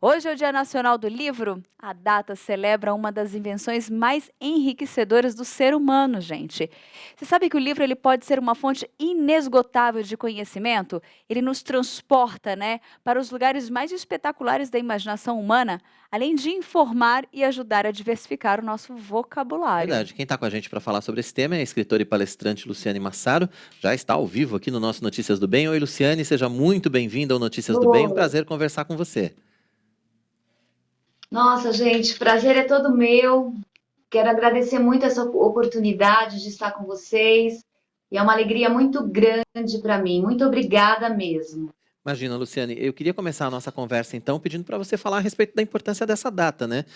Hoje é o Dia Nacional do Livro. A data celebra uma das invenções mais enriquecedoras do ser humano, gente. Você sabe que o livro ele pode ser uma fonte inesgotável de conhecimento? Ele nos transporta, né, para os lugares mais espetaculares da imaginação humana, além de informar e ajudar a diversificar o nosso vocabulário. Verdade. Quem está com a gente para falar sobre esse tema é a escritora e palestrante Luciane Massaro. Já está ao vivo aqui no nosso Notícias do Bem. Oi, Luciane, seja muito bem-vinda ao Notícias do Bem. Um Oi. prazer conversar com você. Nossa, gente, o prazer é todo meu. Quero agradecer muito essa oportunidade de estar com vocês. E é uma alegria muito grande para mim. Muito obrigada mesmo. Imagina, Luciane, eu queria começar a nossa conversa então pedindo para você falar a respeito da importância dessa data, né?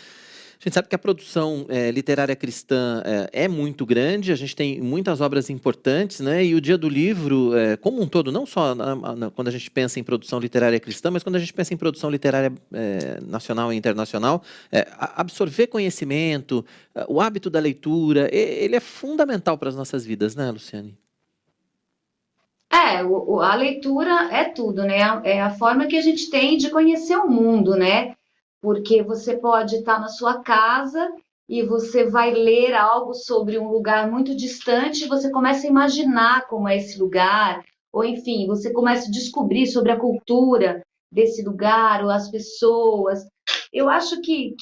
A gente sabe que a produção literária cristã é muito grande, a gente tem muitas obras importantes, né? E o Dia do Livro, como um todo, não só quando a gente pensa em produção literária cristã, mas quando a gente pensa em produção literária nacional e internacional, absorver conhecimento, o hábito da leitura, ele é fundamental para as nossas vidas, né, Luciane? A leitura é tudo, né? É a forma que a gente tem de conhecer o mundo, né? Porque você pode estar na sua casa e você vai ler algo sobre um lugar muito distante, e você começa a imaginar como é esse lugar, ou enfim, você começa a descobrir sobre a cultura desse lugar, ou as pessoas. Eu acho que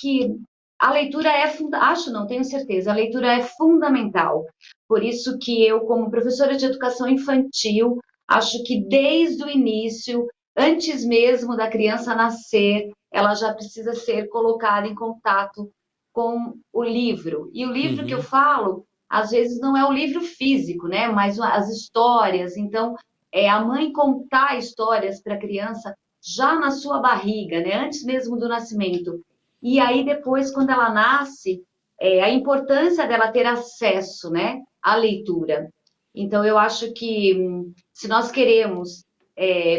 a leitura acho não, tenho certeza, a leitura é fundamental. Por isso que eu, como professora de educação infantil, acho que desde o início, antes mesmo da criança nascer, ela já precisa ser colocada em contato com o livro. E o livro que eu Uhum. falo, às vezes não é o livro físico, né? Mas as histórias. Então, é a mãe contar histórias para a criança já na sua barriga, né? Antes mesmo do nascimento. E aí depois, quando ela nasce, a importância dela ter acesso, né, à leitura. Então, eu acho que se nós queremos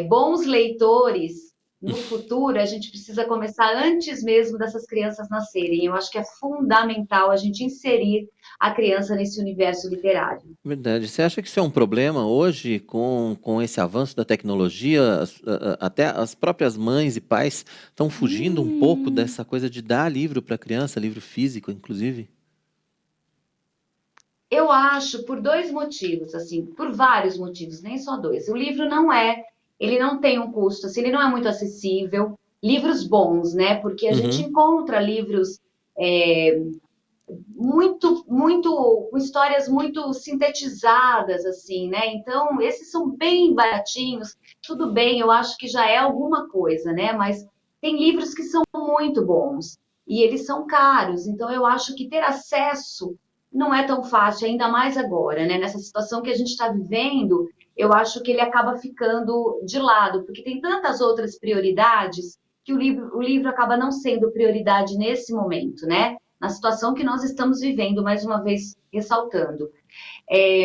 bons leitores no futuro, a gente precisa começar antes mesmo dessas crianças nascerem. Eu acho que é fundamental a gente inserir a criança nesse universo literário. Verdade. Você acha que isso é um problema hoje, com esse avanço da tecnologia? Até as próprias mães e pais estão fugindo um pouco Hum. dessa coisa de dar livro para a criança, livro físico, inclusive? Eu acho por dois motivos, assim, por vários motivos, nem só dois. O livro ele não tem um custo, assim, ele não é muito acessível. Livros bons, né? Porque a gente Uhum. encontra livros é, com histórias muito sintetizadas, assim, né? Então, esses são bem baratinhos. Tudo bem, eu acho que já é alguma coisa, né? Mas tem livros que são muito bons e eles são caros. Então, eu acho que ter acesso não é tão fácil, ainda mais agora, né? Nessa situação que a gente está vivendo, eu acho que ele acaba ficando de lado, porque tem tantas outras prioridades que o livro acaba não sendo prioridade nesse momento, né? Na situação que nós estamos vivendo, mais uma vez ressaltando.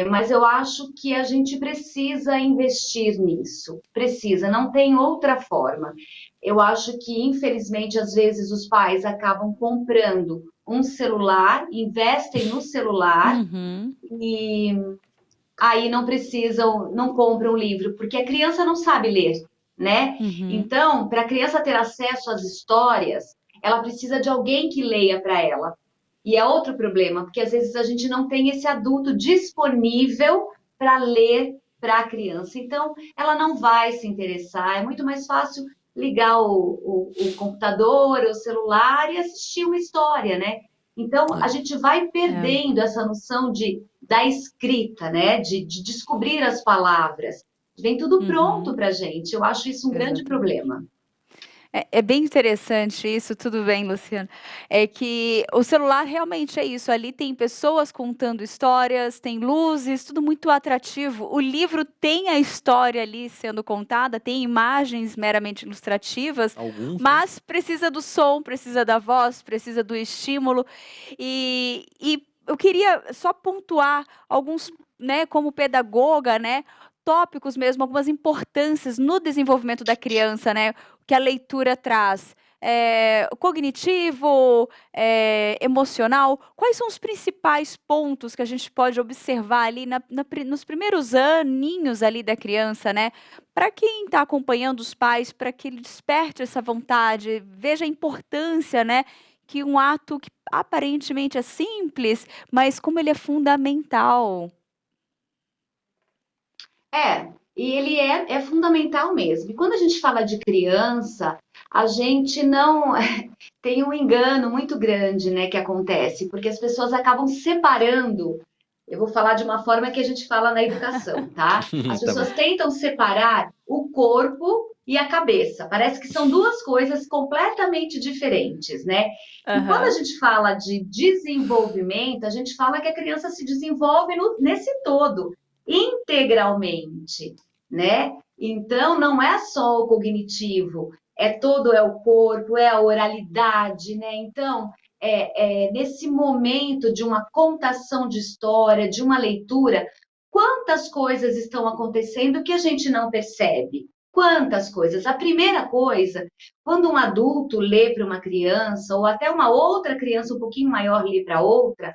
Mas eu acho que a gente precisa investir nisso, precisa, não tem outra forma. Eu acho que, infelizmente, às vezes os pais acabam comprando um celular, investem no celular Uhum. e aí não precisam, não compram um livro, porque a criança não sabe ler, né? Uhum. Então, para a criança ter acesso às histórias, ela precisa de alguém que leia para ela. E é outro problema, porque às vezes a gente não tem esse adulto disponível para ler para a criança. Então, ela não vai se interessar. É muito mais fácil ligar o computador, o celular e assistir uma história, né? Então, a gente vai É. perdendo essa noção da escrita, né? De descobrir as palavras. Vem tudo pronto Uhum. para a gente. Eu acho isso um grande Exatamente. problema. É bem interessante isso, tudo bem, Luciano. É que o celular realmente é isso, ali tem pessoas contando histórias, tem luzes, tudo muito atrativo. O livro tem a história ali sendo contada, tem imagens meramente ilustrativas, Alguns, né? mas precisa do som, precisa da voz, precisa do estímulo. E eu queria só pontuar alguns, né, como pedagoga, né, tópicos mesmo, algumas importâncias no desenvolvimento da criança, né, que a leitura traz. cognitivo, emocional? Quais são os principais pontos que a gente pode observar ali nos primeiros aninhos ali da criança, né? Para quem está acompanhando os pais, para que ele desperte essa vontade, veja a importância, né? Que um ato que aparentemente é simples, mas como ele é fundamental. E ele é fundamental mesmo. E quando a gente fala de criança, a gente não tem um engano muito grande, né, que acontece, porque as pessoas acabam separando. Eu vou falar de uma forma que a gente fala na educação, tá? As Tá bom. pessoas tentam separar o corpo e a cabeça. Parece que são duas coisas completamente diferentes, né? E quando a Aham. gente fala de desenvolvimento, a gente fala que a criança se desenvolve nesse todo, integralmente, né? Então, não é só o cognitivo, é o corpo, é a oralidade, né? Então, nesse momento de uma contação de história, de uma leitura, quantas coisas estão acontecendo que a gente não percebe? Quantas coisas? A primeira coisa, quando um adulto lê para uma criança, ou até uma outra criança um pouquinho maior lê para outra,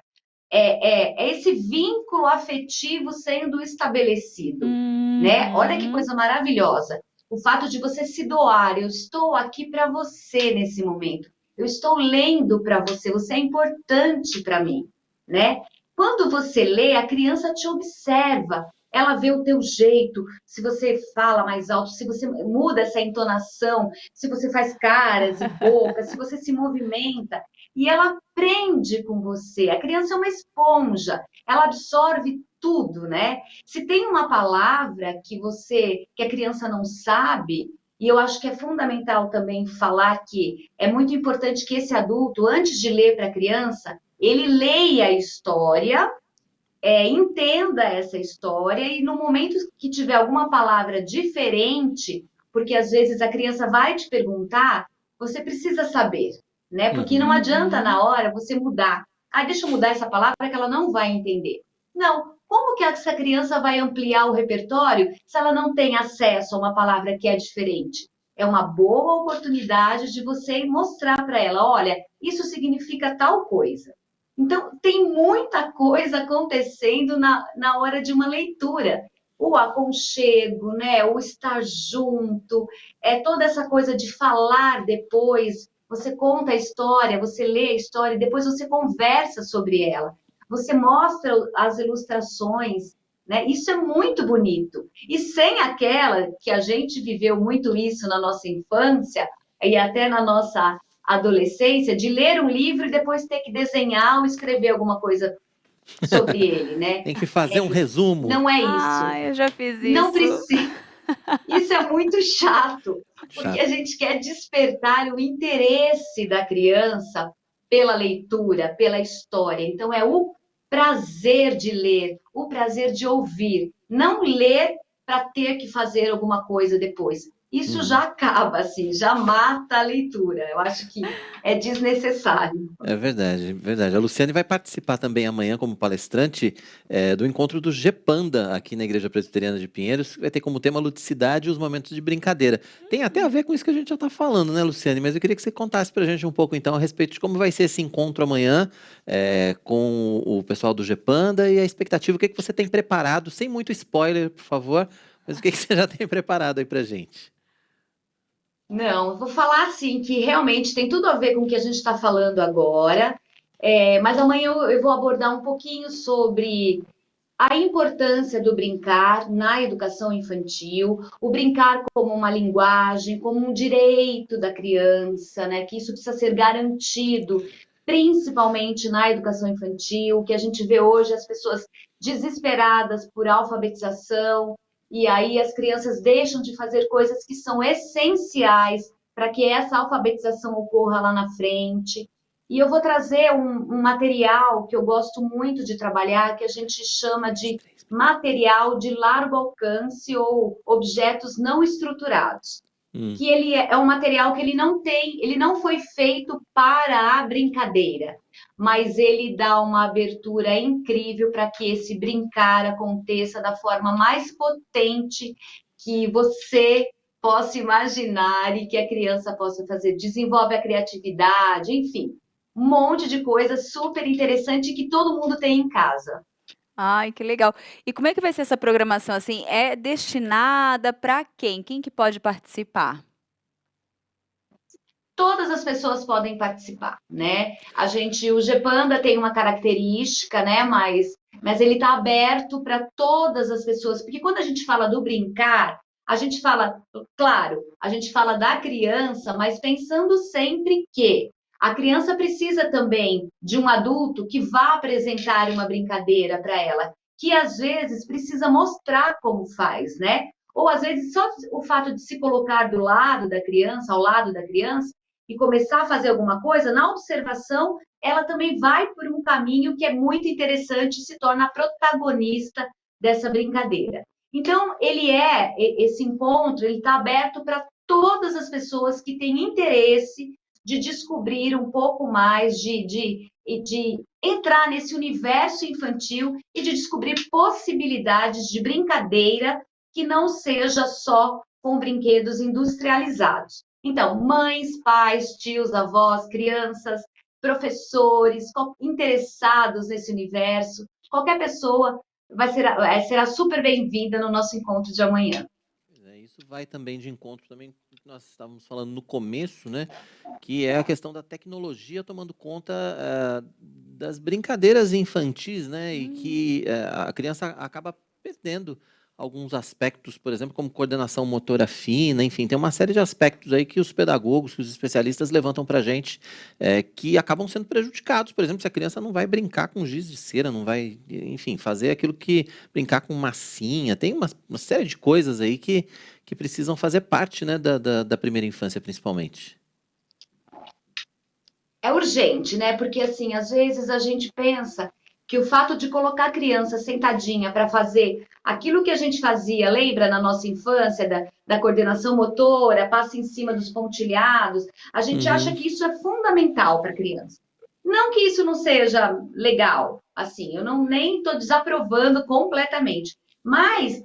é esse vínculo afetivo sendo estabelecido, né? Olha que Uhum. coisa maravilhosa. O fato de você se doar, eu estou aqui para você nesse momento. Eu estou lendo para você, você é importante para mim, né? Quando você lê, a criança te observa, ela vê o teu jeito, se você fala mais alto, se você muda essa entonação, se você faz caras e bocas, se você se movimenta, e ela aprende com você. A criança é uma esponja, ela absorve tudo, né? Se tem uma palavra que a criança não sabe, e eu acho que é fundamental também falar que é muito importante que esse adulto, antes de ler para a criança, ele leia a história, entenda essa história e no momento que tiver alguma palavra diferente, porque às vezes a criança vai te perguntar, você precisa saber, né? Porque não Uhum. adianta Uhum. na hora você mudar. Ah, deixa eu mudar essa palavra que ela não vai entender. Não. Como que essa criança vai ampliar o repertório se ela não tem acesso a uma palavra que é diferente? É uma boa oportunidade de você mostrar para ela, olha, isso significa tal coisa. Então, tem muita coisa acontecendo na hora de uma leitura. O aconchego, né? O estar junto, toda essa coisa de falar depois. Você conta a história, você lê a história, e depois você conversa sobre ela. Você mostra as ilustrações, né? Isso é muito bonito. E sem aquela que a gente viveu muito isso na nossa infância e até na nossa adolescência, de ler um livro e depois ter que desenhar ou escrever alguma coisa sobre ele, né? Tem que fazer um resumo. Não é isso. Ah, eu já fiz Não isso. precisa. Isso é muito chato, porque a Chato. gente quer despertar o interesse da criança pela leitura, pela história. Então, é o prazer de ler, o prazer de ouvir. Não ler para ter que fazer alguma coisa depois. Isso Uhum. já acaba, assim, já mata a leitura. Eu acho que é desnecessário. É verdade, verdade. A Luciane vai participar também amanhã como palestrante do encontro do GEPANDA aqui na Igreja Presbiteriana de Pinheiros, que vai ter como tema ludicidade e os momentos de brincadeira. Tem até a ver com isso que a gente já está falando, né, Luciane? Mas eu queria que você contasse para a gente um pouco então a respeito de como vai ser esse encontro amanhã com o pessoal do GEPANDA e a expectativa, o que que você tem preparado, sem muito spoiler, por favor, mas o que que você já tem preparado aí para gente? Não, eu vou falar assim que realmente tem tudo a ver com o que a gente está falando agora, mas amanhã eu vou abordar um pouquinho sobre a importância do brincar na educação infantil, o brincar como uma linguagem, como um direito da criança, né? Que isso precisa ser garantido, principalmente na educação infantil, que a gente vê hoje as pessoas desesperadas por alfabetização, e aí as crianças deixam de fazer coisas que são essenciais para que essa alfabetização ocorra lá na frente. E eu vou trazer um material que eu gosto muito de trabalhar, que a gente chama de material de largo alcance ou objetos não estruturados. Hum, Que ele é um material que ele não foi feito para a brincadeira, mas ele dá uma abertura incrível para que esse brincar aconteça da forma mais potente que você possa imaginar e que a criança possa fazer. Desenvolve a criatividade, enfim, um monte de coisa super interessante que todo mundo tem em casa. Ai, que legal. E como é que vai ser essa programação, assim, é destinada para quem? Quem que pode participar? Todas as pessoas podem participar, né? O Gepanda tem uma característica, né? Mas ele está aberto para todas as pessoas, porque quando a gente fala do brincar, a gente fala, claro, a gente fala da criança, mas pensando sempre que a criança precisa também de um adulto que vá apresentar uma brincadeira para ela, que às vezes precisa mostrar como faz, né? Ou às vezes só o fato de se colocar do lado da criança, ao lado da criança, e começar a fazer alguma coisa, na observação, ela também vai por um caminho que é muito interessante e se torna a protagonista dessa brincadeira. Então, esse encontro, ele está aberto para todas as pessoas que têm interesse de descobrir um pouco mais, de entrar nesse universo infantil e de descobrir possibilidades de brincadeira que não seja só com brinquedos industrializados. Então, mães, pais, tios, avós, crianças, professores, interessados nesse universo, qualquer pessoa será super bem-vinda no nosso encontro de amanhã. Isso vai também de encontro também com o que nós estávamos falando no começo, né? Que é a questão da tecnologia tomando conta das brincadeiras infantis, né? E que a criança acaba perdendo alguns aspectos, por exemplo, como coordenação motora fina, enfim, tem uma série de aspectos aí que os pedagogos, que os especialistas levantam para a gente, que acabam sendo prejudicados. Por exemplo, se a criança não vai brincar com giz de cera, não vai, enfim, fazer aquilo que brincar com massinha, tem uma série de coisas aí que precisam fazer parte, né, da primeira infância, principalmente. É urgente, né? Porque, assim, às vezes a gente pensa que o fato de colocar a criança sentadinha para fazer aquilo que a gente fazia, lembra na nossa infância, da coordenação motora, passa em cima dos pontilhados, a gente acha que isso é fundamental para a criança. Não que isso não seja legal, assim, eu não nem estou desaprovando completamente, mas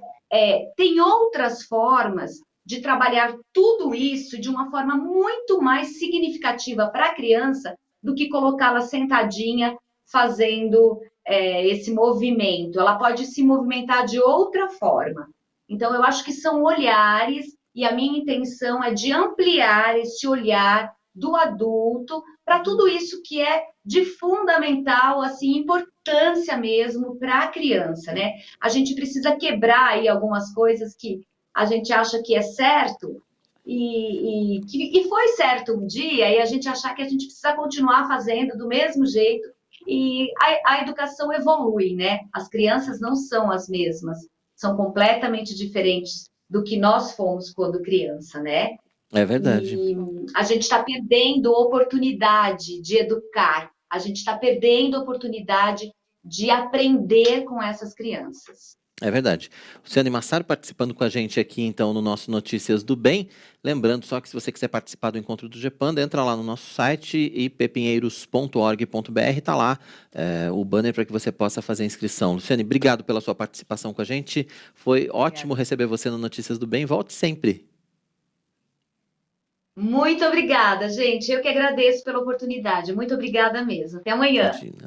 tem outras formas de trabalhar tudo isso de uma forma muito mais significativa para a criança do que colocá-la sentadinha fazendo esse movimento. Ela pode se movimentar de outra forma. Então, eu acho que são olhares, e a minha intenção é de ampliar esse olhar do adulto para tudo isso que é de fundamental, assim, importância mesmo para a criança, né? A gente precisa quebrar aí algumas coisas que a gente acha que é certo e foi certo um dia e a gente achar que a gente precisa continuar fazendo do mesmo jeito e a educação evolui, né? As crianças não são as mesmas, são completamente diferentes do que nós fomos quando criança, né? É verdade. E a gente está perdendo a oportunidade de educar, a gente está perdendo a oportunidade de aprender com essas crianças. É verdade. Luciane Massaro participando com a gente aqui, então, no nosso Notícias do Bem. Lembrando só que se você quiser participar do Encontro do Gepanda, entra lá no nosso site, ipepinheiros.org.br, está lá o banner para que você possa fazer a inscrição. Luciane, obrigado pela sua participação com a gente. Foi ótimo receber você no Notícias do Bem. Volte sempre. Muito obrigada, gente. Eu que agradeço pela oportunidade. Muito obrigada mesmo. Até amanhã. Imagina.